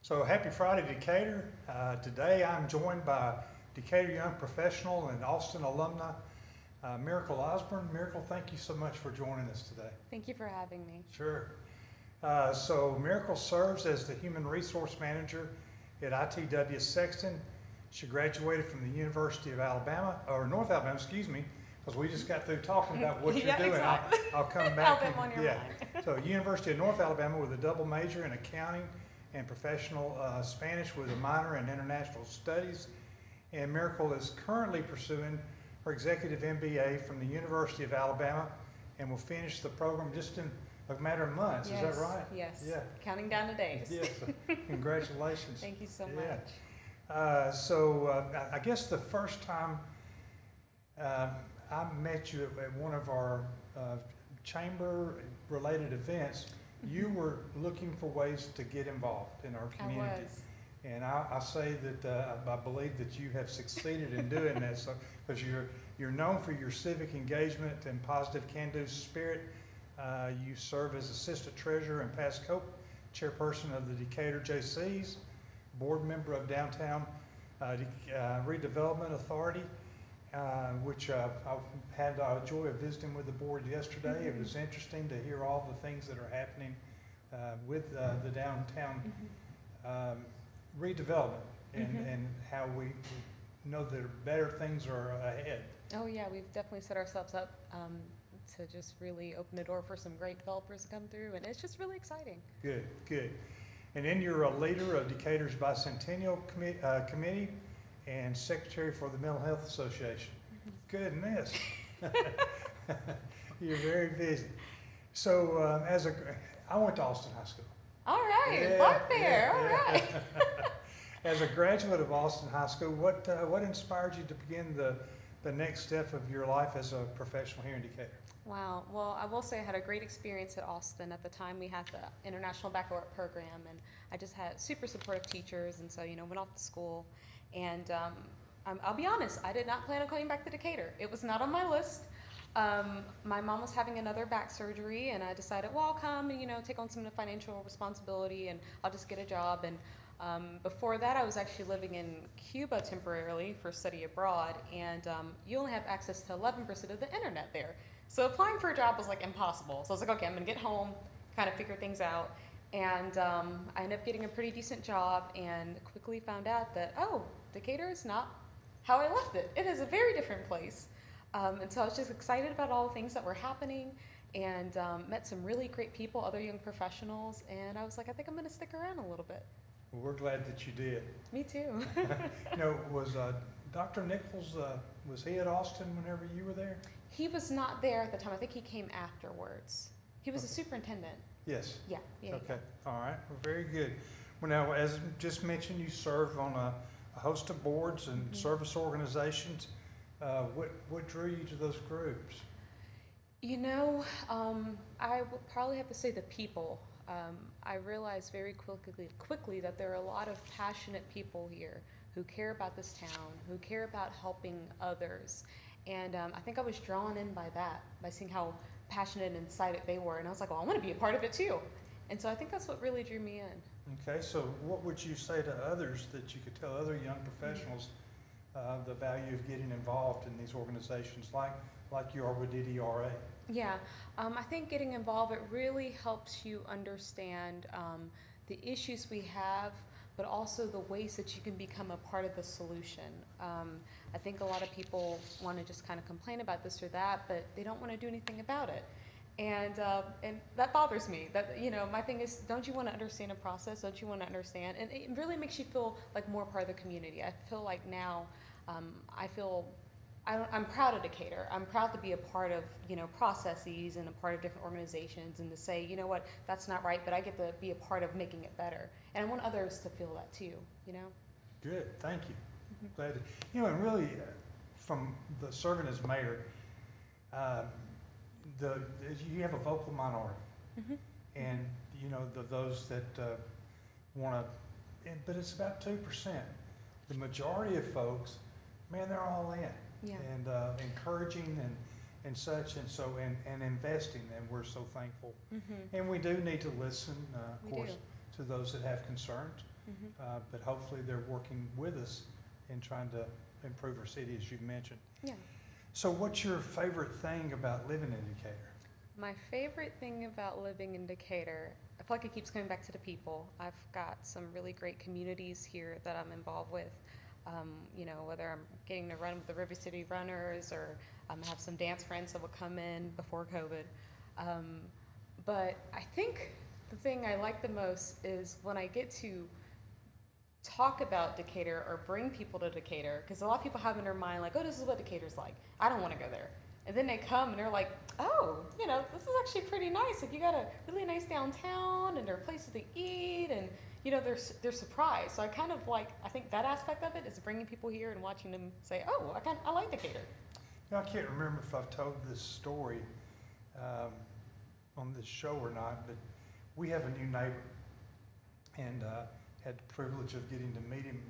So happy Friday, Decatur. Today I'm joined by Decatur Young Professional and Austin alumna, Miracle Osborne. Miracle, thank you so much for joining us today. Thank you for having me. Sure. So Miracle serves as the Human Resource Manager at ITW Sexton. She graduated from the University of Alabama, or North Alabama, excuse me, because we just got through talking about what you're Yeah, doing. exactly. I'll come back. Alabama on your mind. So University of North Alabama with a double major in accounting and professional Spanish with a minor in international studies. And Miracle is currently pursuing her executive MBA from the University of Alabama and will finish the program just in a matter of months. Yes, Is that right? yes. Yeah. Counting down the days. Yes. Congratulations. Thank you so Yeah. much. I guess the first time I met you at one of our chamber-related events, you were looking for ways to get involved in our community. I was. And I say that I believe that you have succeeded in doing that, so, because you're known for your civic engagement and positive can-do spirit. You serve as assistant treasurer and past co-chairperson of the Decatur JCs, board member of Downtown Redevelopment Authority, which I had the joy of visiting with the board yesterday. It was interesting to hear all the things that are happening with the downtown redevelopment and how we know that better things are ahead. Oh yeah, we've definitely set ourselves up to just really open the door for some great developers to come through, and it's just really exciting. Good, good. And then you're a leader of Decatur's Bicentennial Committee and secretary for the Mental Health Association. Goodness. You're very busy. So I went to Austin High School. All right, Yeah, Bart there. All yeah. right. As a graduate of Austin High School, what inspired you to begin the next step of your life as a professional here in Decatur? Wow. Well, I will say I had a great experience at Austin. At the time, we had the International Baccalaureate program, and I just had super supportive teachers, and so, went off to school. And I'll be honest, I did not plan on coming back to Decatur. It was not on my list. My mom was having another back surgery, and I decided, well, I'll come and, take on some of the financial responsibility, and I'll just get a job. And before that, I was actually living in Cuba temporarily for study abroad, and you only have access to 11% of the internet there. So applying for a job was like impossible. So I was like, okay, I'm gonna get home, kind of figure things out. And I ended up getting a pretty decent job and quickly found out that, oh, Decatur is not how I left it. It is a very different place. And so I was just excited about all the things that were happening and met some really great people, other young professionals. And I was like, I think I'm gonna stick around a little bit. Well, we're glad that you did. Me too. Was Dr. Nichols, was he at Austin whenever you were there? He was not there at the time. I think he came afterwards. He was a superintendent. Yes. Yeah. Okay. All right. Well, very good. Well, now, as just mentioned, you serve on a host of boards and service organizations. What drew you to those groups? I would probably have to say the people. I realized very quickly that there are a lot of passionate people here who care about this town, who care about helping others. And I think I was drawn in by that, by seeing how passionate and excited they were. And I was like, well, I want to be a part of it too. And so I think that's what really drew me in. Okay, so what would you say to others that you could tell other young professionals the value of getting involved in these organizations like you are with DDRA? Yeah, I think getting involved, it really helps you understand the issues we have, but also the ways that you can become a part of the solution. I think a lot of people want to just kind of complain about this or that, but they don't want to do anything about it. And that bothers me. That, my thing is, don't you want to understand a process? Don't you want to understand? And it really makes you feel like more part of the community. I feel like now, I'm proud of Decatur. I'm proud to be a part of, processes and a part of different organizations, and to say, you know what, that's not right, but I get to be a part of making it better. And I want others to feel that too, Good, thank you. Glad to, and really, from the serving as mayor, you have a vocal minority, and those that want to, but it's about 2%. The majority of folks, man, they're all in, Yeah. and encouraging and such, and so, and investing, and we're so thankful. Mm-hmm. And we do need to listen, of We course, to those that have concerns, Mm-hmm. but hopefully they're working with us in trying to improve our city, as you've mentioned. Yeah. So what's your favorite thing about living in Decatur? My favorite thing about living in Decatur, I feel like it keeps coming back to the people. I've got some really great communities here that I'm involved with. Whether I'm getting to run with the River City Runners or have some dance friends that will come in before COVID. But I think the thing I like the most is when I get to talk about Decatur or bring people to Decatur, because a lot of people have in their mind like, oh, this is what Decatur's like. I don't want to go there. And then they come and they're like, oh, this is actually pretty nice. Like, you got a really nice downtown and there are places to eat and, they're surprised. So I kind of I think that aspect of it is bringing people here and watching them say, oh, I like Decatur. I can't remember if I've told this story on this show or not, but we have a new neighbor and had the privilege of getting to meet him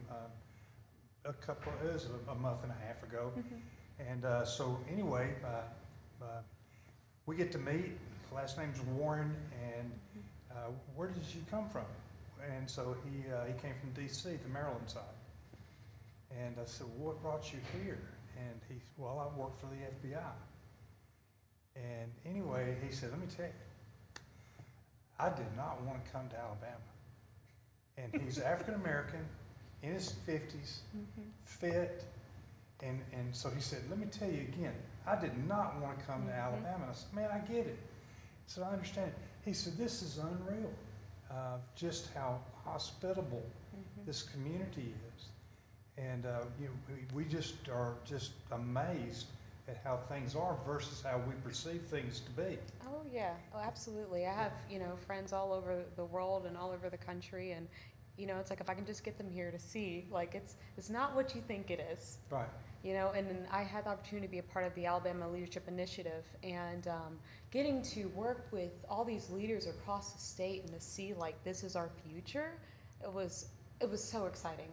it was a month and a half ago. Mm-hmm. And so anyway, we get to meet. Last name's Warren, and where did you come from? And so he came from D.C., the Maryland side. And I said, what brought you here? And I work for the FBI. And anyway, he said, let me tell you, I did not want to come to Alabama. And he's African American, in his 50s, Mm-hmm. fit. And so he said, let me tell you again, I did not want to come to Alabama. And I said, man, I get it. He said, I understand it. He said, this is unreal, just how hospitable this community is. And we just are just amazed at how things are versus how we perceive things to be. Oh yeah, absolutely. I have friends all over the world and all over the country, and it's like if I can just get them here to see, it's not what you think it is. Right. And then I had the opportunity to be a part of the Alabama Leadership Initiative, and getting to work with all these leaders across the state and to see this is our future, it was so exciting.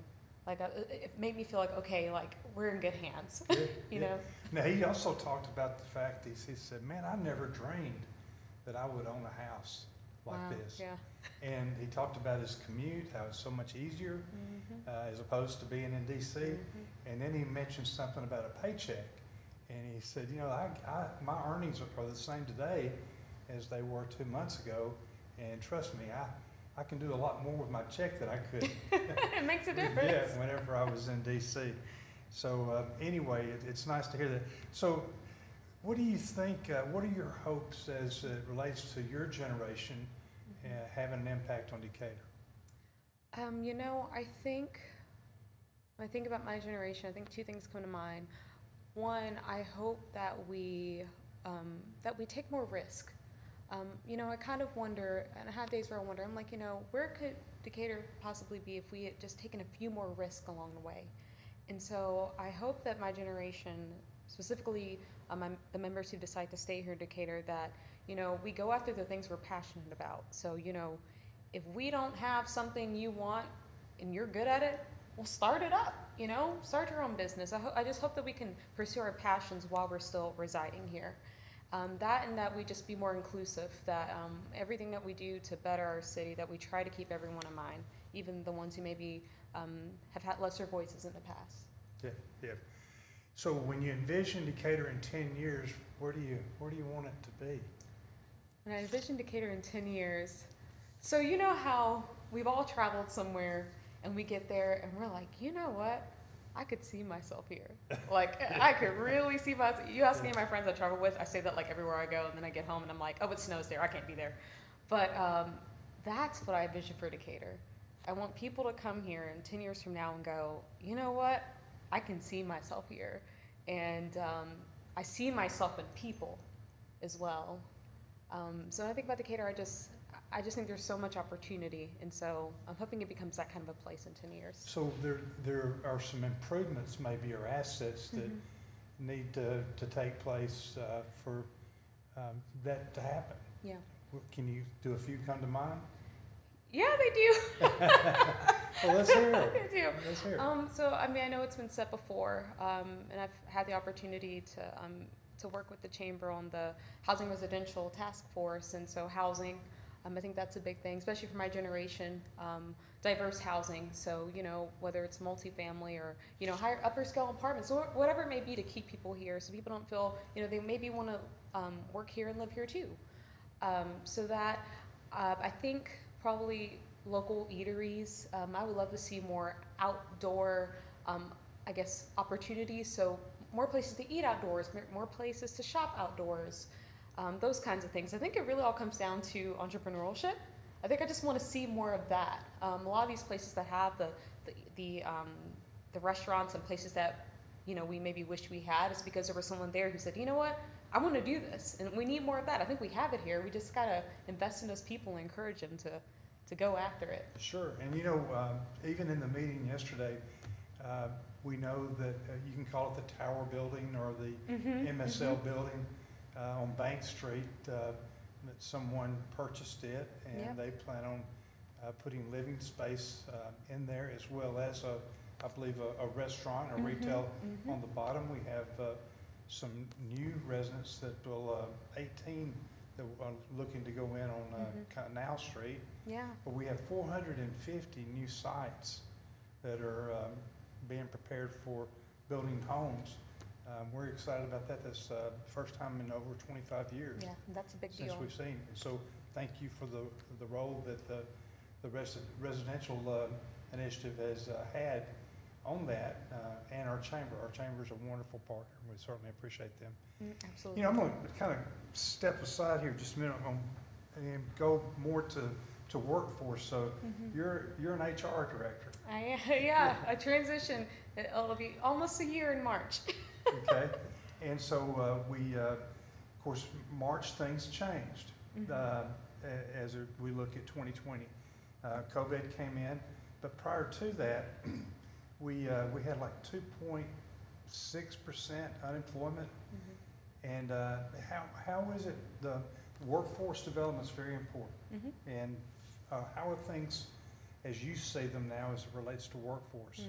It made me feel okay, we're in good hands. Yeah. Now he also talked about the fact he said, man, I never dreamed that I would own a house like this. Yeah. And he talked about his commute, how it's so much easier as opposed to being in D.C. And then he mentioned something about a paycheck. And he said, my earnings are the same today as they were 2 months ago. And trust me, I can do a lot more with my check than I could. It makes a difference. Yeah, whenever I was in D.C. So anyway, it's nice to hear that. So what do you think, what are your hopes as it relates to your generation having an impact on Decatur? I think, when I think about my generation, I think two things come to mind. One, I hope that we take more risk. I kind of wonder, and I have days where I wonder, I'm like, where could Decatur possibly be if we had just taken a few more risks along the way? And so I hope that my generation, specifically the members who decide to stay here in Decatur, that, we go after the things we're passionate about. So, if we don't have something you want and you're good at it, well, start it up, start your own business. I just hope that we can pursue our passions while we're still residing here. That we just be more inclusive, that everything that we do to better our city, that we try to keep everyone in mind, even the ones who maybe have had lesser voices in the past. Yeah. So when you envision Decatur in 10 years, where do you want it to be? When I envision Decatur in 10 years, so how we've all traveled somewhere and we get there and we're like, you know what? I could see myself here. I could really see myself. You ask any of my friends I travel with, I say that everywhere I go, and then I get home and I'm like, oh, it snows there, I can't be there. But that's what I envision for Decatur. I want people to come here in 10 years from now and go, you know what? I can see myself here. And I see myself in people as well. So when I think about Decatur, I just think there's so much opportunity, and so I'm hoping it becomes that kind of a place in 10 years. So there are some improvements maybe or assets that need to take place for that to happen. Yeah. Can you do a few come to mind? Yeah, they do. Well, let's hear it. They do. Let's hear it. So I know it's been said before, and I've had the opportunity to to work with the chamber on the housing residential task force, and so housing, I think that's a big thing, especially for my generation. Diverse housing, so whether it's multifamily or higher upper scale apartments or whatever it may be to keep people here, so people don't feel they maybe want to work here and live here too. So that I think probably local eateries. I would love to see more outdoor, I guess, opportunities. So more places to eat outdoors, more places to shop outdoors, those kinds of things. I think it really all comes down to entrepreneurship. I think I just want to see more of that. A lot of these places that have the restaurants and places that we maybe wish we had is because there was someone there who said, you know what, I want to do this, and we need more of that. I think we have it here. We just gotta invest in those people and encourage them to go after it. Sure, and even in the meeting yesterday, we know that you can call it the Tower Building or the MSL building on Bank Street. That someone purchased it, and they plan on putting living space in there, as well as I believe a restaurant, a retail on the bottom. We have some new residents that will 18 that are looking to go in on Canal Street. Yeah. But we have 450 new sites that are being prepared for building homes. We're excited about that. That's the first time in over 25 years. Yeah, that's a big deal. Since we've seen. And so thank you for the role that the residential initiative has had on that, and our chamber. Our chamber is a wonderful partner. We certainly appreciate them. Absolutely. I'm going to kind of step aside here just a minute and go more to workforce. So you're an HR director. A transition. It'll be almost a year in March. Okay, and so of course, March things changed as we look at 2020. COVID came in, but prior to that, we had like 2.6% unemployment. And how is it, the workforce development is very important. And how are things as you see them now as it relates to workforce?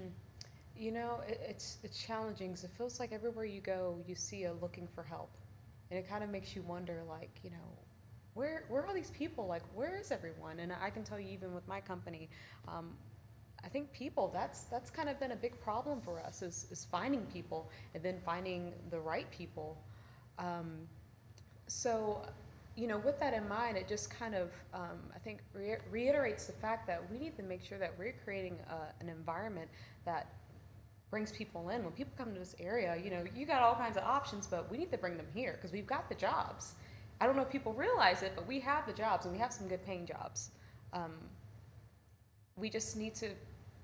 It's challenging because it feels like everywhere you go, you see a looking for help. And it kind of makes you wonder, like, where are these people? Like, where is everyone? And I can tell you, even with my company, I think people, that's kind of been a big problem for us, is finding people and then finding the right people. So, with that in mind, it just kind of, I think, reiterates the fact that we need to make sure that we're creating an environment that brings people in. When people come to this area, you got all kinds of options, but we need to bring them here because we've got the jobs. I don't know if people realize it, but we have the jobs, and we have some good paying jobs. We just need to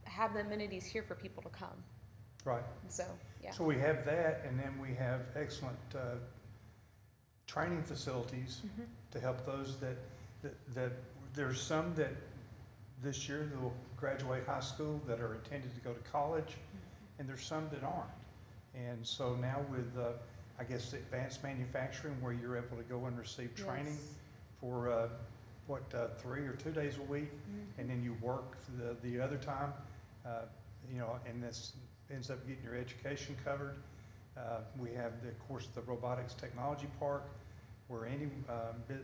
have the amenities here for people to come. Right. So, yeah. So we have that, and then we have excellent training facilities to help those that there's some that this year that will graduate high school that are intended to go to college, and there's some that aren't. And so now with, I guess, advanced manufacturing, where you're able to go and receive training for 3 or 2 days a week, and then you work the other time, and this ends up getting your education covered. We have, of course, the Robotics Technology Park, where any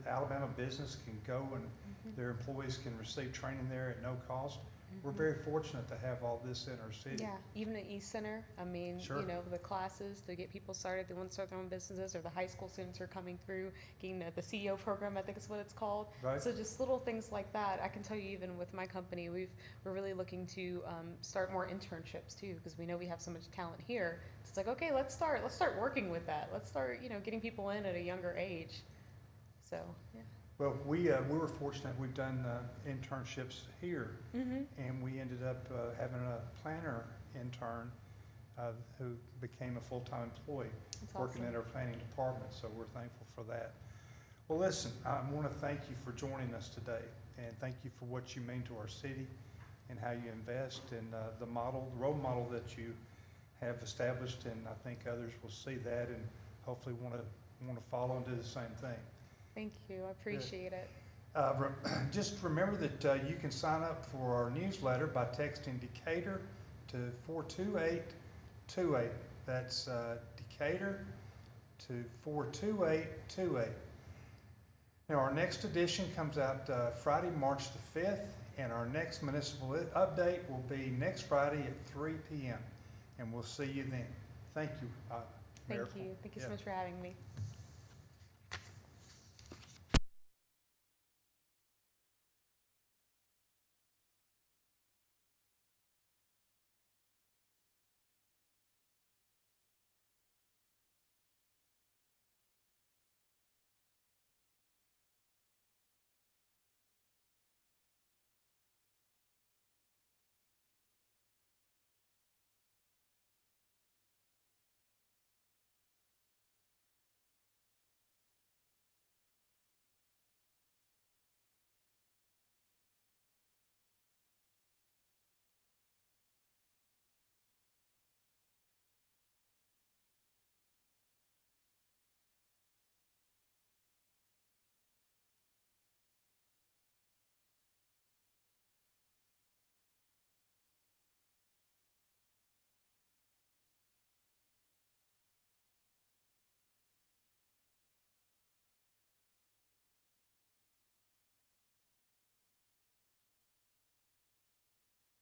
Alabama business can go and their employees can receive training there at no cost. We're very fortunate to have all this in our city. Yeah, even the East Center. I mean, the classes to get people started, they want to start their own businesses, or the high school students are coming through, getting the CEO program, I think is what it's called. Right. So just little things like that. I can tell you, even with my company, we're really looking to start more internships too, because we know we have so much talent here. So it's like, okay, let's start working with that. Let's start, getting people in at a younger age. So, yeah. Well, we were fortunate. We've done internships here, and we ended up having a planner intern who became a full-time employee working in our planning department, so we're thankful for that. Well, listen, I want to thank you for joining us today, and thank you for what you mean to our city and how you invest in the role model that you have established, and I think others will see that and hopefully want to follow and do the same thing. Thank you. I appreciate it. Just remember that you can sign up for our newsletter by texting Decatur to 42828. That's Decatur to 42828. Now, our next edition comes out Friday, March the 5th, and our next municipal update will be next Friday at 3 p.m. And we'll see you then. Thank you, Thank Miracle. you. Thank you so Yeah. much for having me.